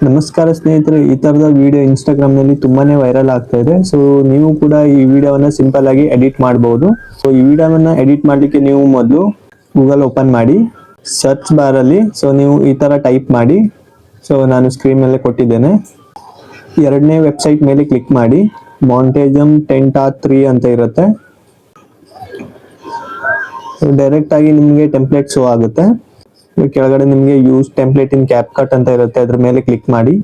ನಮಸ್ಕಾರ ಸ್ನೇಹಿತರೆ, ಈ ತರದ ವಿಡಿಯೋ ಇನ್ಸ್ಟಾಗ್ರಾಮ್ ನಲ್ಲಿ ತುಂಬಾನೇ ವೈರಲ್ ಆಗ್ತಾ ಇದೆ. ಸೊ ನೀವು ಕೂಡ ಈ ವಿಡಿಯೋವನ್ನ ಸಿಂಪಲ್ ಆಗಿ ಎಡಿಟ್ ಮಾಡಬಹುದು. ಸೊ ಈ ವಿಡಿಯೋವನ್ನ ಎಡಿಟ್ ಮಾಡ್ಲಿಕ್ಕೆ ನೀವು ಮೊದಲು ಗೂಗಲ್ ಓಪನ್ ಮಾಡಿ, ಸರ್ಚ್ ಬಾರ್ ಅಲ್ಲಿ ನೀವು ಈ ತರ ಟೈಪ್ ಮಾಡಿ. ಸೊ ನಾನು ಸ್ಕ್ರೀನ್ ಮೇಲೆ ಕೊಟ್ಟಿದ್ದೇನೆ. ಎರಡನೇ ವೆಬ್ಸೈಟ್ ಮೇಲೆ ಕ್ಲಿಕ್ ಮಾಡಿ, ಮಾಂಟೇಜಮ್ ಟೆಂಟಾ 3 ಅಂತ ಇರುತ್ತೆ. ಡೈರೆಕ್ಟ್ ಆಗಿ ನಿಮಗೆ ಟೆಂಪ್ಲೇಟ್ ಶೋ ಆಗುತ್ತೆ. ಕೆಳಗಡೆ ನಿಮಗೆ ಯೂಸ್ ಟೆಂಪ್ಲೇಟ್ ಇನ್ ಕ್ಯಾಪ್ಕಟ್ ಅಂತ ಇರುತ್ತೆ, ಅದ್ರ ಮೇಲೆ ಕ್ಲಿಕ್ ಮಾಡಿ.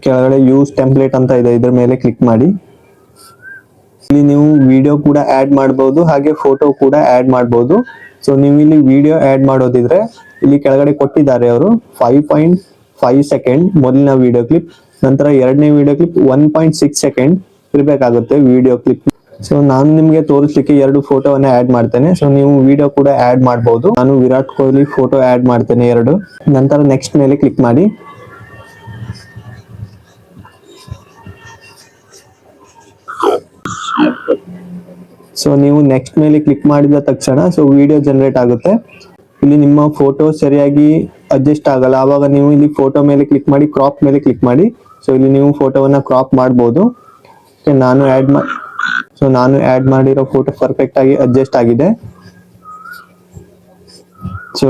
ಕೆಳಗಡೆ ಯೂಸ್ ಟೆಂಪ್ಲೇಟ್ ಅಂತ ಇದೆ, ಇದ್ರ ಮೇಲೆ ಕ್ಲಿಕ್ ಮಾಡಿ. ಇಲ್ಲಿ ನೀವು ವಿಡಿಯೋ ಕೂಡ ಆಡ್ ಮಾಡಬಹುದು, ಹಾಗೆ ಫೋಟೋ ಕೂಡ ಆಡ್ ಮಾಡಬಹುದು. ಸೊ ನೀವು ಇಲ್ಲಿ ವಿಡಿಯೋ ಆಡ್ ಮಾಡೋದಿದ್ರೆ ಇಲ್ಲಿ ಕೆಳಗಡೆ ಕೊಟ್ಟಿದ್ದಾರೆ ಅವರು 5.5 ಸೆಕೆಂಡ್ ಮೊದಲಿನ ವಿಡಿಯೋ ಕ್ಲಿಪ್, ನಂತರ ಎರಡನೇ ವಿಡಿಯೋ ಕ್ಲಿಪ್ 1.6 ಸೆಕೆಂಡ್ ಇರಬೇಕಾಗುತ್ತೆ ವಿಡಿಯೋ ಕ್ಲಿಪ್. ಸೊ ನಾನು ನಿಮಗೆ ತೋರಿಸ್ಲಿಕ್ಕೆ ಎರಡು ಫೋಟೋವನ್ನ ಆಡ್ ಮಾಡ್ತೇನೆ. ಸೊ ನೀವು ವಿಡಿಯೋ ಕೂಡ ಆಡ್ ಮಾಡಬಹುದು. ನಾನು ವಿರಾಟ್ ಕೊಹ್ಲಿ ಫೋಟೋ ಆಡ್ ಮಾಡ್ತೇನೆ ಎರಡು. ನಂತರ ನೆಕ್ಸ್ಟ್ ಮೇಲೆ ಕ್ಲಿಕ್ ಮಾಡಿ. ಸೊ ನೀವು ನೆಕ್ಸ್ಟ್ ಮೇಲೆ ಕ್ಲಿಕ್ ಮಾಡಿದ ತಕ್ಷಣ ವಿಡಿಯೋ ಜನರೇಟ್ ಆಗುತ್ತೆ. ಇಲ್ಲಿ ನಿಮ್ಮ ಫೋಟೋ ಸರಿಯಾಗಿ ಅಡ್ಜಸ್ಟ್ ಆಗಲ್ಲ, ಆವಾಗ ನೀವು ಇಲ್ಲಿ ಫೋಟೋ ಮೇಲೆ ಕ್ಲಿಕ್ ಮಾಡಿ, ಕ್ರಾಪ್ ಮೇಲೆ ಕ್ಲಿಕ್ ಮಾಡಿ. ಸೊ ಇಲ್ಲಿ ನೀವು ಫೋಟೋವನ್ನ ಕ್ರಾಪ್ ಮಾಡಬಹುದು. ನಾನು ಆಡ್ ಮಾಡಿರೋ ಫೋಟೋ ಪರ್ಫೆಕ್ಟ್ ಆಗಿ ಅಡ್ಜಸ್ಟ್ ಆಗಿದೆ. ಸೊ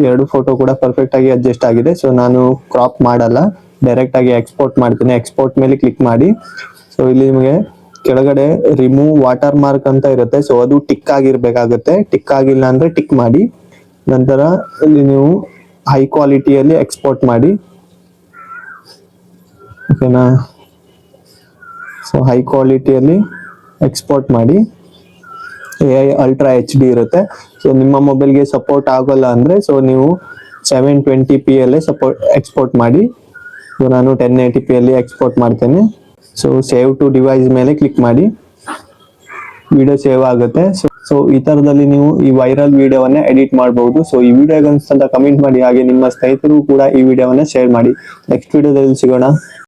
ಎರಡು ಫೋಟೋ ಕೂಡ ಪರ್ಫೆಕ್ಟ್ ಆಗಿ ಅಡ್ಜಸ್ಟ್ ಆಗಿದೆ. ಸೊ ನಾನು ಕ್ರಾಪ್ ಮಾಡಲ್ಲ, ಡೈರೆಕ್ಟ್ ಆಗಿ ಎಕ್ಸ್ಪೋರ್ಟ್ ಮಾಡ್ತೀನಿ. ಎಕ್ಸ್ಪೋರ್ಟ್ ಮೇಲೆ ಕ್ಲಿಕ್ ಮಾಡಿ. ಸೊ ಇಲ್ಲಿ ನಿಮಗೆ ಕೆಳಗಡೆ ರಿಮೂವ್ ವಾಟರ್ ಮಾರ್ಕ್ ಅಂತ ಇರುತ್ತೆ. ಸೊ ಅದು ಟಿಕ್ ಆಗಿರ್ಬೇಕಾಗುತ್ತೆ. ಟಿಕ್ ಆಗಿಲ್ಲ ಅಂದ್ರೆ ಟಿಕ್ ಮಾಡಿ. ನಂತರ ಇಲ್ಲಿ ನೀವು ಹೈ ಕ್ವಾಲಿಟಿಯಲ್ಲಿ ಎಕ್ಸ್ಪೋರ್ಟ್ ಮಾಡಿ. ಓಕೆನಾ? ಸೊ ಹೈ ಕ್ವಾಲಿಟಿಯಲ್ಲಿ ಎಕ್ಸ್ಪೋರ್ಟ್ ಮಾಡಿ. AI ಅಲ್ಟ್ರಾ HD ಇರುತ್ತೆ. ಸೊ ನಿಮ್ಮ ಮೊಬೈಲ್ಗೆ ಸಪೋರ್ಟ್ ಆಗೋಲ್ಲ ಅಂದ್ರೆ ನೀವು 720p ಅಲ್ಲೇ ಎಕ್ಸ್ಪೋರ್ಟ್ ಮಾಡಿ. ಸೊ ನಾನು 1080p ಅಲ್ಲಿ ಎಕ್ಸ್ಪೋರ್ಟ್ ಮಾಡ್ತೇನೆ. ಸೊ ಸೇವ್ ಟು ಡಿವೈಸ್ ಮೇಲೆ ಕ್ಲಿಕ್ ಮಾಡಿ, ವಿಡಿಯೋ ಸೇವ್ ಆಗುತ್ತೆ. ಸೊ ಈ ತರದಲ್ಲಿ ನೀವು ಈ ವೈರಲ್ ವಿಡಿಯೋವನ್ನ ಎಡಿಟ್ ಮಾಡಬಹುದು. ಸೊ ಈ ವಿಡಿಯೋ ಅನ್ಸ್ತಂತ ಕಮೆಂಟ್ ಮಾಡಿ, ಹಾಗೆ ನಿಮ್ಮ ಸ್ನೇಹಿತರು ಕೂಡ ಈ ವಿಡಿಯೋವನ್ನ ಶೇರ್ ಮಾಡಿ. ನೆಕ್ಸ್ಟ್ ವಿಡಿಯೋದಲ್ಲಿ ಸಿಗೋಣ.